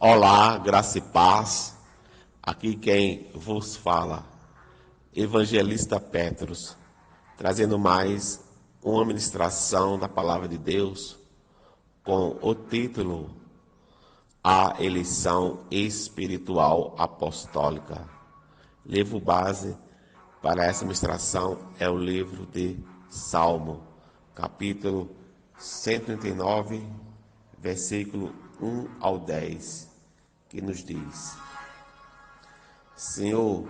Olá, graça e paz. Aqui quem vos fala, Evangelista Petros, trazendo mais uma ministração da Palavra de Deus com o título A Eleição Espiritual Apostólica. Livro base para essa ministração é o livro de Salmo, capítulo 139, versículo 1 ao 10, que nos diz: Senhor,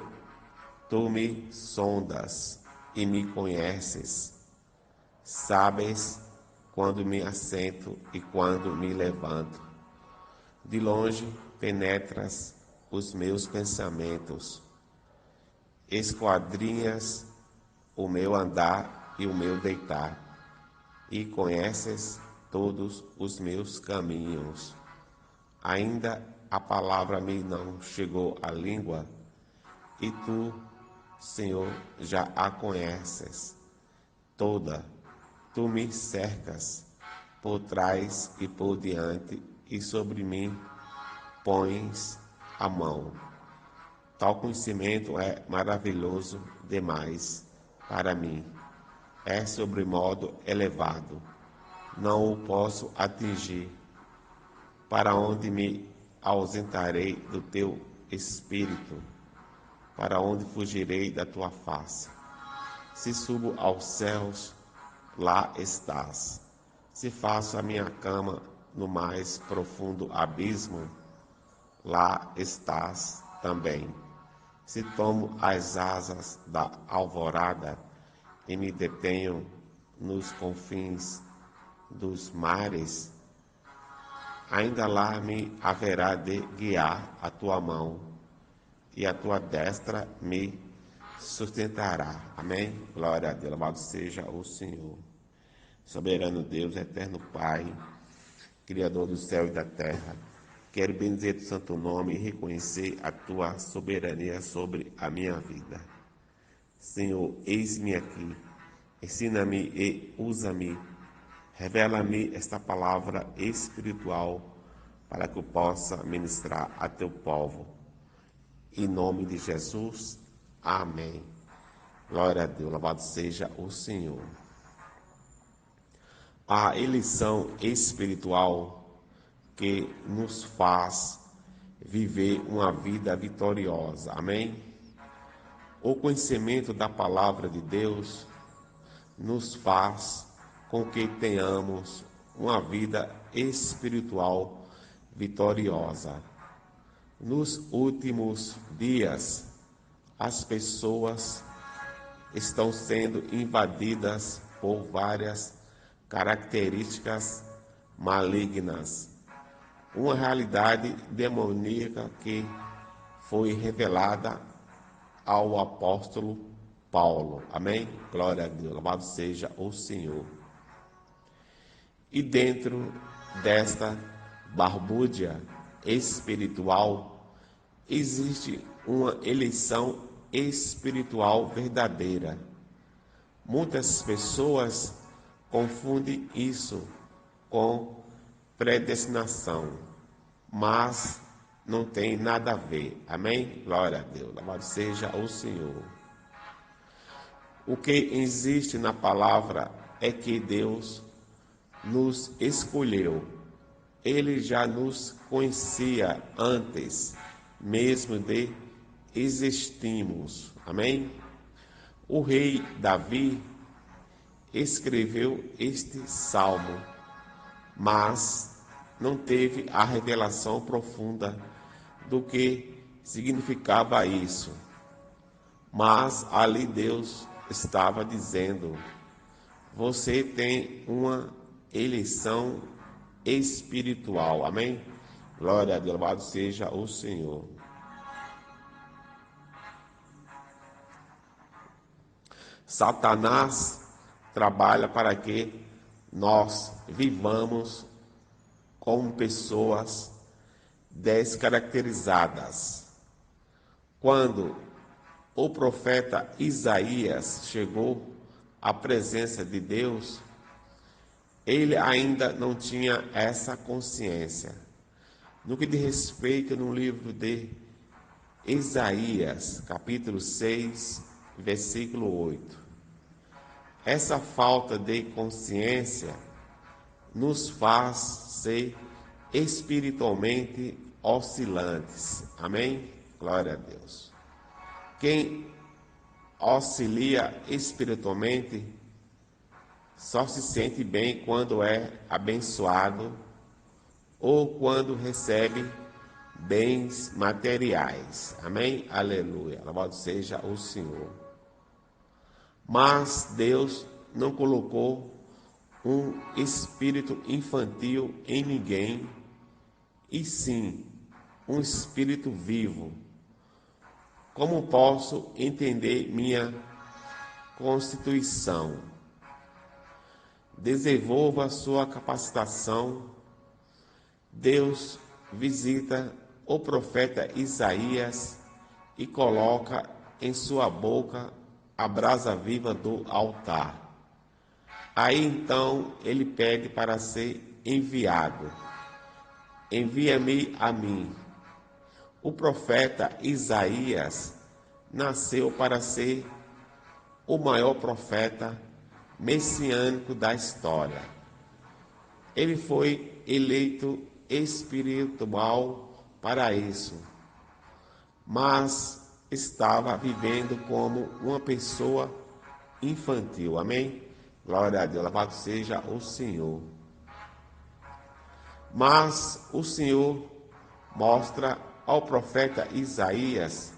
tu me sondas e me conheces, sabes quando me assento e quando me levanto. De longe penetras os meus pensamentos, esquadrinhas o meu andar e o meu deitar, e conheces todos os meus caminhos. Ainda a palavra me não chegou à língua, e tu, Senhor, já a conheces toda. Tu me cercas por trás e por diante, e sobre mim pões a mão. Tal conhecimento é maravilhoso demais para mim. É sobremodo elevado. Não o posso atingir. Para onde me ausentarei do teu espírito? Para onde fugirei da tua face? Se subo aos céus, lá estás. Se faço a minha cama no mais profundo abismo, lá estás também. Se tomo as asas da alvorada e me detenho nos confins dos mares, ainda lá me haverá de guiar a tua mão, e a tua destra me sustentará. Amém? Glória a Deus. Louvado seja o Senhor. Soberano Deus, eterno Pai, Criador do céu e da terra, quero bendizer o santo nome e reconhecer a tua soberania sobre a minha vida. Senhor, eis-me aqui. Ensina-me e usa-me. Revela-me esta palavra espiritual para que eu possa ministrar a teu povo. Em nome de Jesus, amém. Glória a Deus, louvado seja o Senhor. A eleição espiritual que nos faz viver uma vida vitoriosa. Amém? O conhecimento da palavra de Deus nos faz com que tenhamos uma vida espiritual vitoriosa. Nos últimos dias, as pessoas estão sendo invadidas por várias características malignas. Uma realidade demoníaca que foi revelada ao apóstolo Paulo. Amém? Glória a Deus. Louvado seja o Senhor. E dentro desta barbúdia espiritual, existe uma eleição espiritual verdadeira. Muitas pessoas confundem isso com predestinação, mas não tem nada a ver. Amém? Glória a Deus. Louvado seja o Senhor. O que existe na palavra é que Deus nos escolheu. Ele já nos conhecia antes mesmo de existirmos. Amém? O rei Davi escreveu este salmo, mas não teve a revelação profunda do que significava isso. Mas ali Deus estava dizendo: você tem uma eleição espiritual. Amém? Glória a Deus, louvado seja o Senhor. Satanás trabalha para que nós vivamos como pessoas descaracterizadas. Quando o profeta Isaías chegou à presença de Deus, ele ainda não tinha essa consciência. no que diz respeito no livro de Isaías, capítulo 6, versículo 8. Essa falta de consciência nos faz ser espiritualmente oscilantes. Amém? Glória a Deus. Quem oscilia espiritualmente só se sente bem quando é abençoado ou quando recebe bens materiais. Amém? Aleluia. Louvado seja o Senhor. Mas Deus não colocou um espírito infantil em ninguém, e sim um espírito vivo. Como posso entender minha constituição? Desenvolva sua capacitação. Deus visita o profeta Isaías e coloca em sua boca a brasa viva do altar. Aí então ele pede para ser enviado. Envia-me a mim. O profeta Isaías nasceu para ser o maior profeta messiânico da história. Ele foi eleito espiritual para isso, mas estava vivendo como uma pessoa infantil. Amém? Glória a Deus, louvado seja o Senhor. Mas o Senhor mostra ao profeta Isaías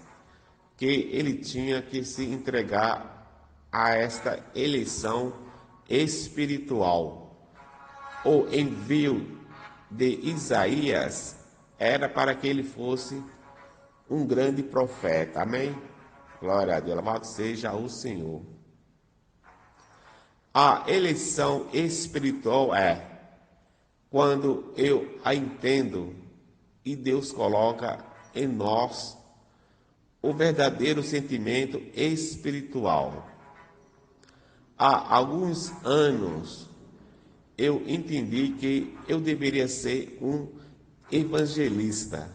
que ele tinha que se entregar a esta eleição espiritual. O envio de Isaías era para que ele fosse um grande profeta. Amém? Glória a Deus, louvado seja o Senhor. A eleição espiritual é quando eu a entendo e Deus coloca em nós o verdadeiro sentimento espiritual. Há alguns anos eu entendi que eu deveria ser um evangelista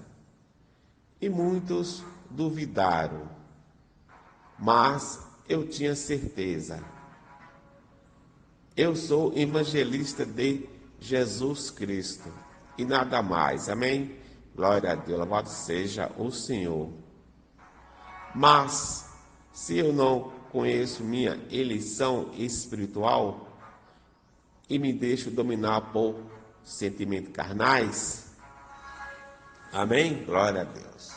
e muitos duvidaram, mas eu tinha certeza. Eu sou evangelista de Jesus Cristo e nada mais. Amém? Glória a Deus, louvado seja o Senhor. Mas, se eu não conheço minha eleição espiritual e me deixo dominar por sentimentos carnais, amém? Glória a Deus.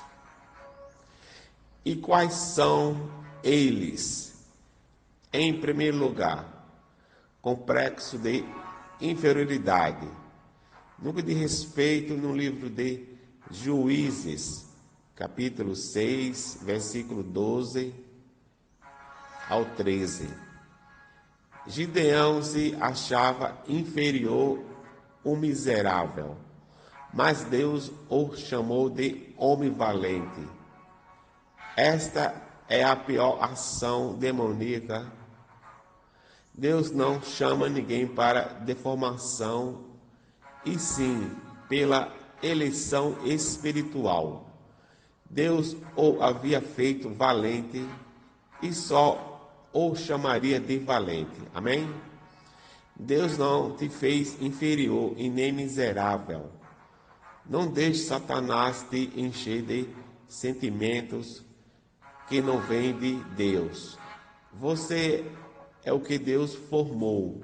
E quais são eles? Em primeiro lugar, complexo de inferioridade. No que diz respeito no livro de Juízes, capítulo 6, versículo 12 ao 13. Gideão se achava inferior, um miserável, mas Deus o chamou de homem valente. Esta é a pior ação demoníaca. Deus não chama ninguém para deformação, e sim pela eleição espiritual. Deus o havia feito valente e só o chamaria de valente. Amém? Deus não te fez inferior e nem miserável. Não deixe Satanás te encher de sentimentos que não vêm de Deus. Você é o que Deus formou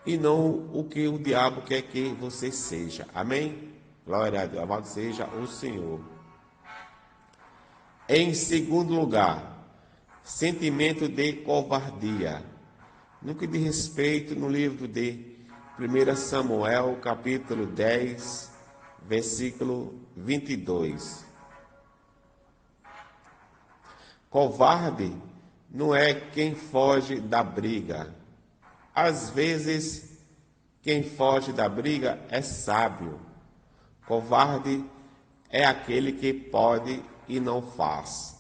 e não o que o diabo quer que você seja. Amém? Glória a Deus, louvado seja o Senhor. Em segundo lugar, sentimento de covardia. No que diz respeito no livro de 1 Samuel, capítulo 10, versículo 22. Covarde não é quem foge da briga. Às vezes, quem foge da briga é sábio. Covarde é aquele que pode e não faz.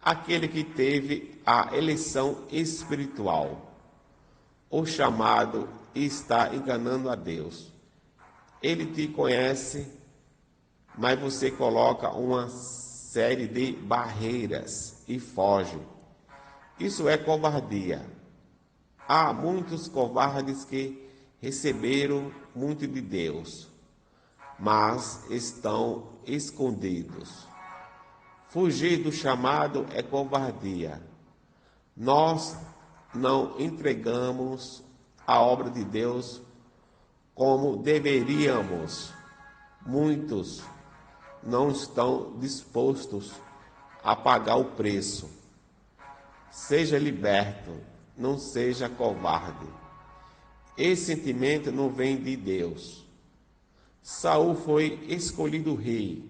Aquele que teve a eleição espiritual, o chamado, e está enganando a Deus. Ele te conhece mas você coloca uma série de barreiras e foge. Isso é covardia. Há muitos covardes que receberam muito de Deus, mas estão escondidos. Fugir do chamado é covardia. Nós não entregamos a obra de Deus como deveríamos. Muitos não estão dispostos a pagar o preço. Seja liberto, não seja covarde. Esse sentimento não vem de Deus. Saul foi escolhido rei,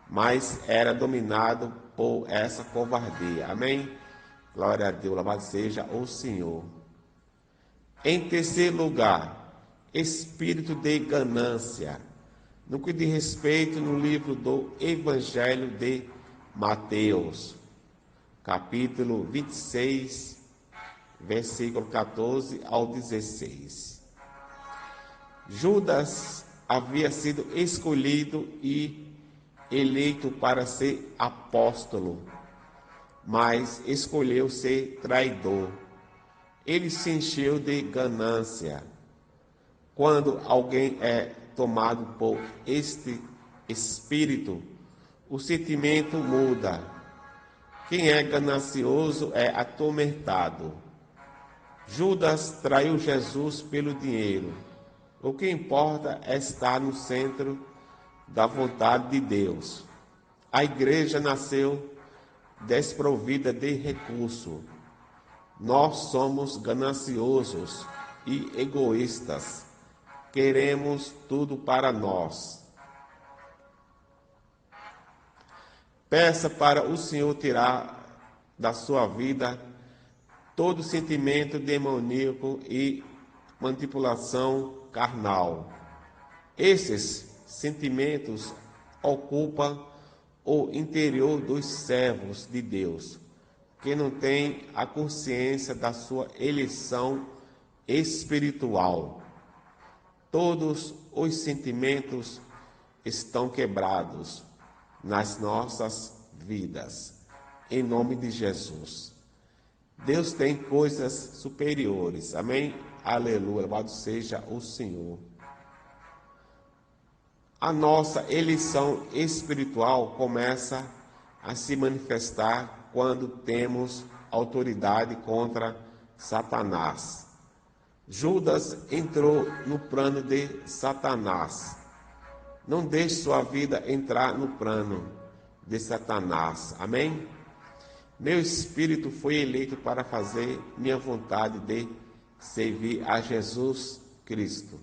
mas era dominado por essa covardia. Amém? Glória a Deus, louvado seja o Senhor. Em terceiro lugar, espírito de ganância. No que diz respeito no livro do Evangelho de Mateus, capítulo 26, versículo 14 ao 16. Judas havia sido escolhido e eleito para ser apóstolo, mas escolheu ser traidor. Ele se encheu de ganância. Quando alguém é tomado por este espírito, o sentimento muda. Quem é ganancioso é atormentado. Judas traiu Jesus pelo dinheiro. O que importa é estar no centro da vontade de Deus. A igreja nasceu desprovida de recurso. Nós somos gananciosos e egoístas. Queremos tudo para nós. Peça para o Senhor tirar da sua vida todo sentimento demoníaco e manipulação carnal. Esses sentimentos ocupam o interior dos servos de Deus, que não têm a consciência da sua eleição espiritual. Todos os sentimentos estão quebrados nas nossas vidas, em nome de Jesus. Deus tem coisas superiores, amém? Aleluia, louvado seja o Senhor. A nossa eleição espiritual começa a se manifestar quando temos autoridade contra Satanás. Judas entrou no plano de Satanás. Não deixe sua vida entrar no plano de Satanás. Amém? Meu espírito foi eleito para fazer minha vontade de servir a Jesus Cristo.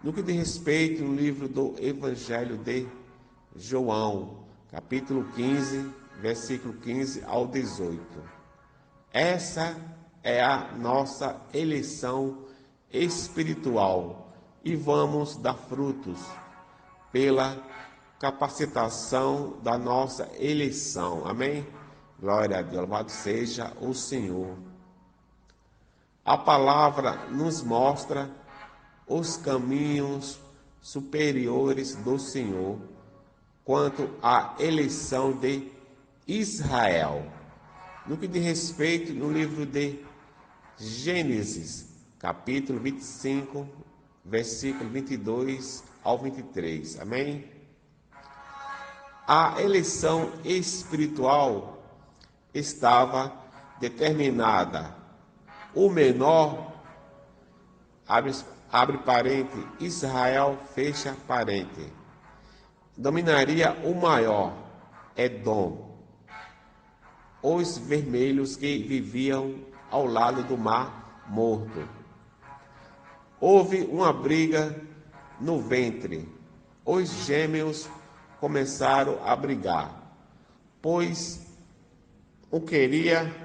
No que diz respeito no livro do Evangelho de João, capítulo 15, versículo 15 ao 18. Essa é a nossa eleição espiritual e vamos dar frutos pela capacitação da nossa eleição. Amém? Glória a Deus, louvado seja o Senhor. A palavra nos mostra os caminhos superiores do Senhor quanto à eleição de Israel. No que diz respeito no livro de Gênesis, capítulo 25, versículo 22 ao 23. Amém? A eleição espiritual estava determinada. O menor, abre parente, Israel, fecha parente, dominaria o maior, Edom, os vermelhos que viviam ao lado do mar morto. Houve uma briga no ventre. Os gêmeos começaram a brigar, pois um queria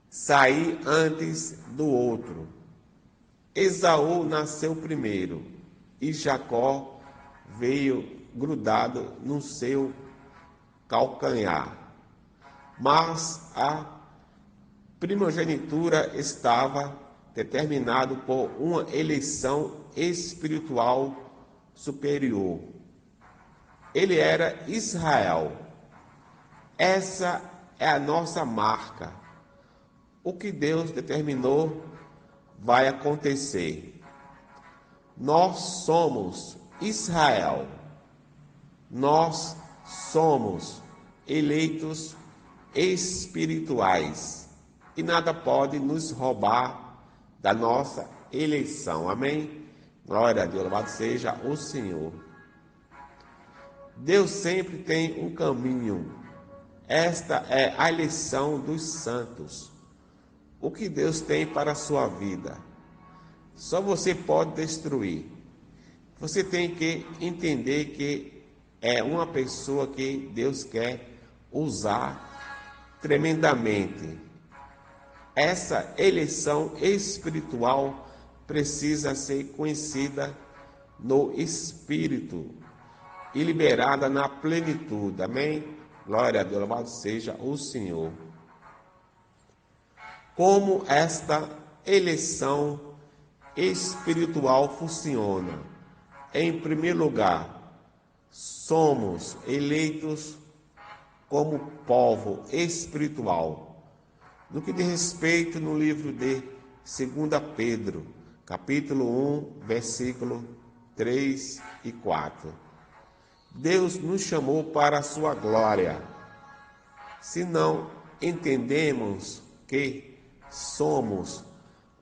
sair antes do outro. Esaú nasceu primeiro e Jacó veio grudado no seu calcanhar. Mas a primogenitura estava determinado por uma eleição espiritual superior. Ele era Israel. Essa é a nossa marca. O que Deus determinou vai acontecer. Nós somos Israel. Nós somos eleitos espirituais. E nada pode nos roubar da nossa eleição. Amém? Glória a Deus, louvado seja o Senhor. Deus sempre tem um caminho. Esta é a eleição dos santos. O que Deus tem para a sua vida? Só você pode destruir. Você tem que entender que é uma pessoa que Deus quer usar tremendamente. Essa eleição espiritual precisa ser conhecida no Espírito e liberada na plenitude. Amém? Glória a Deus, louvado seja o Senhor. Como esta eleição espiritual funciona? Em primeiro lugar, somos eleitos como povo espiritual. No que diz respeito no livro de 2 Pedro, capítulo 1, versículo 3 e 4. Deus nos chamou para a sua glória. Se não entendemos que somos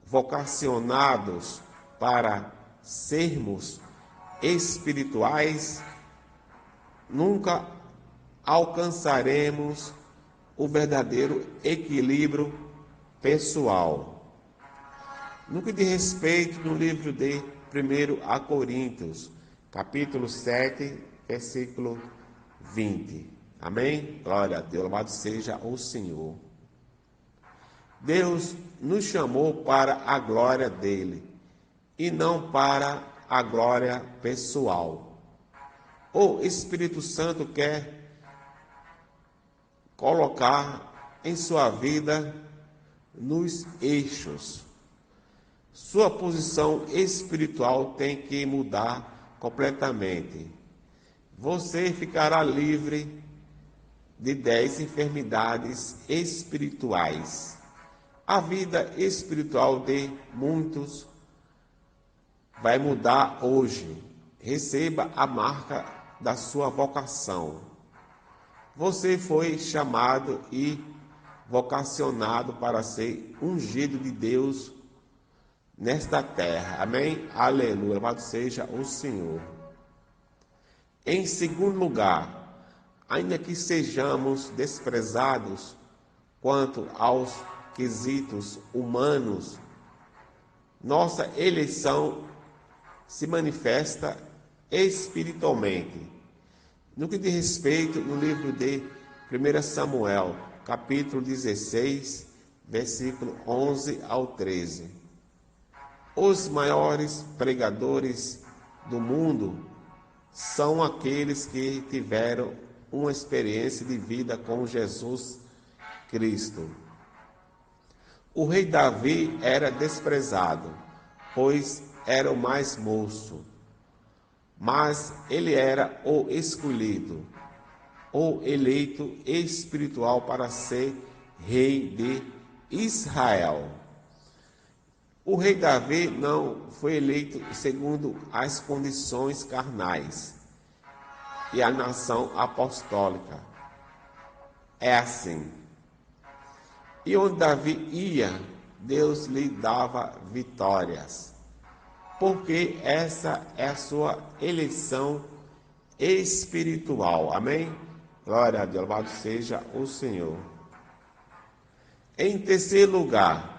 vocacionados para sermos espirituais, nunca alcançaremos o verdadeiro equilíbrio pessoal. No que diz respeito no livro de 1 Coríntios, capítulo 7, versículo 20. Amém? Glória a Deus, louvado seja o Senhor. Deus nos chamou para a glória dele e não para a glória pessoal. O Espírito Santo quer colocar em sua vida nos eixos. Sua posição espiritual tem que mudar completamente. Você ficará livre de 10 enfermidades espirituais. A vida espiritual de muitos vai mudar hoje. Receba a marca da sua vocação. Você foi chamado e vocacionado para ser ungido de Deus nesta terra. Amém? Aleluia. Louvado seja o Senhor. Em segundo lugar, ainda que sejamos desprezados quanto aos quesitos humanos, nossa eleição se manifesta espiritualmente. No que diz respeito no livro de 1 Samuel, capítulo 16, versículo 11 ao 13. Os maiores pregadores do mundo são aqueles que tiveram uma experiência de vida com Jesus Cristo. O rei Davi era desprezado, pois era o mais moço, mas ele era o escolhido, o eleito espiritual para ser rei de Israel. O rei Davi não foi eleito segundo as condições carnais e a nação apostólica. É assim. E onde Davi ia, Deus lhe dava vitórias, porque essa é a sua eleição espiritual. Amém? Glória a Deus, louvado seja o Senhor. Em terceiro lugar,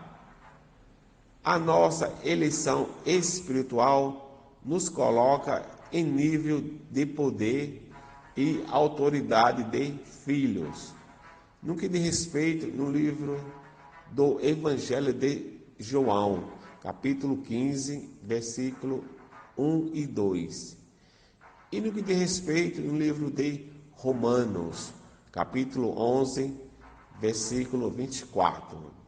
a nossa eleição espiritual nos coloca em nível de poder e autoridade de filhos. No que diz respeito no livro do Evangelho de João, capítulo 15, versículo 1 e 2. E no que diz respeito no livro de Romanos, capítulo 11, versículo 24.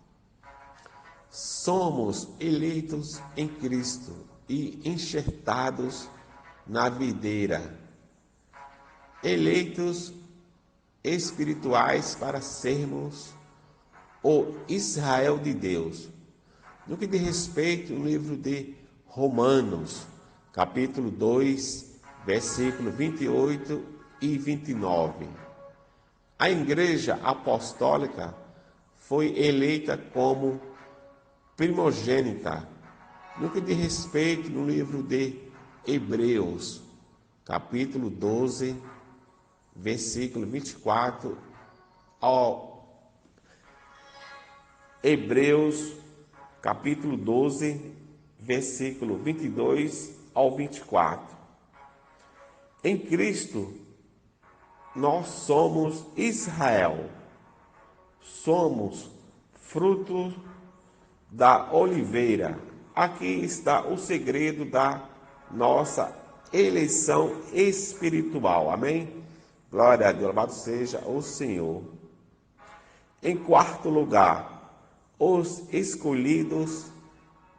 Somos eleitos em Cristo e enxertados na videira, eleitos espirituais para sermos o Israel de Deus. No que diz respeito ao livro de Romanos, capítulo 2, versículo 28 e 29. A igreja apostólica foi eleita como primogênita. No que diz respeito no livro de Hebreus, capítulo 12, versículo 24 ao Hebreus, capítulo 12, versículo 22 ao 24. Em Cristo, nós somos Israel, somos fruto da oliveira. Aqui está o segredo da nossa eleição espiritual, amém? Glória a Deus, louvado seja o Senhor. Em quarto lugar, os escolhidos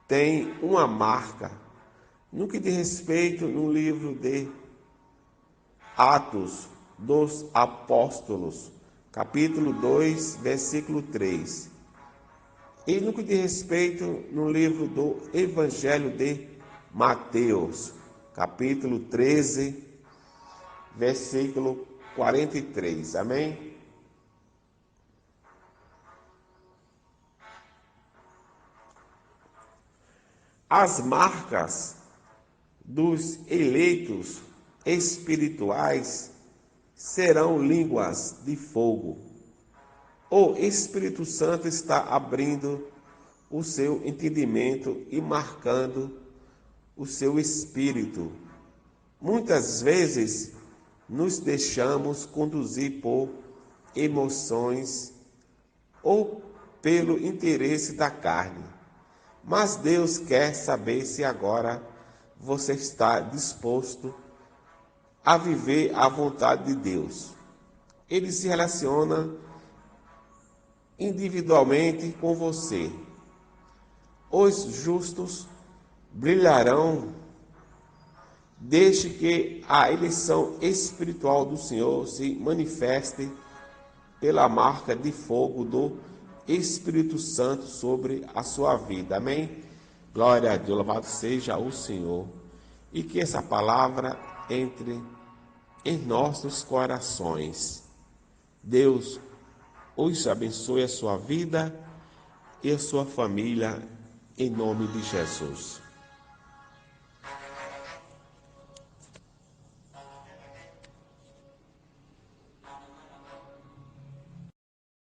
têm uma marca. No que diz respeito no livro de Atos dos Apóstolos, capítulo 2, versículo 3. E no que diz respeito no livro do Evangelho de Mateus, capítulo 13, versículo 43. Amém? As marcas dos eleitos espirituais serão línguas de fogo. O Espírito Santo está abrindo o seu entendimento e marcando o seu espírito. Muitas vezes nos deixamos conduzir por emoções ou pelo interesse da carne. Mas Deus quer saber se agora você está disposto a viver a vontade de Deus. Ele se relaciona individualmente com você. Os justos brilharão. Deixe que a eleição espiritual do Senhor se manifeste pela marca de fogo do Espírito Santo sobre a sua vida. Amém? Glória a Deus, louvado seja o Senhor. E que essa palavra entre em nossos corações. Deus os abençoe a sua vida e a sua família, em nome de Jesus.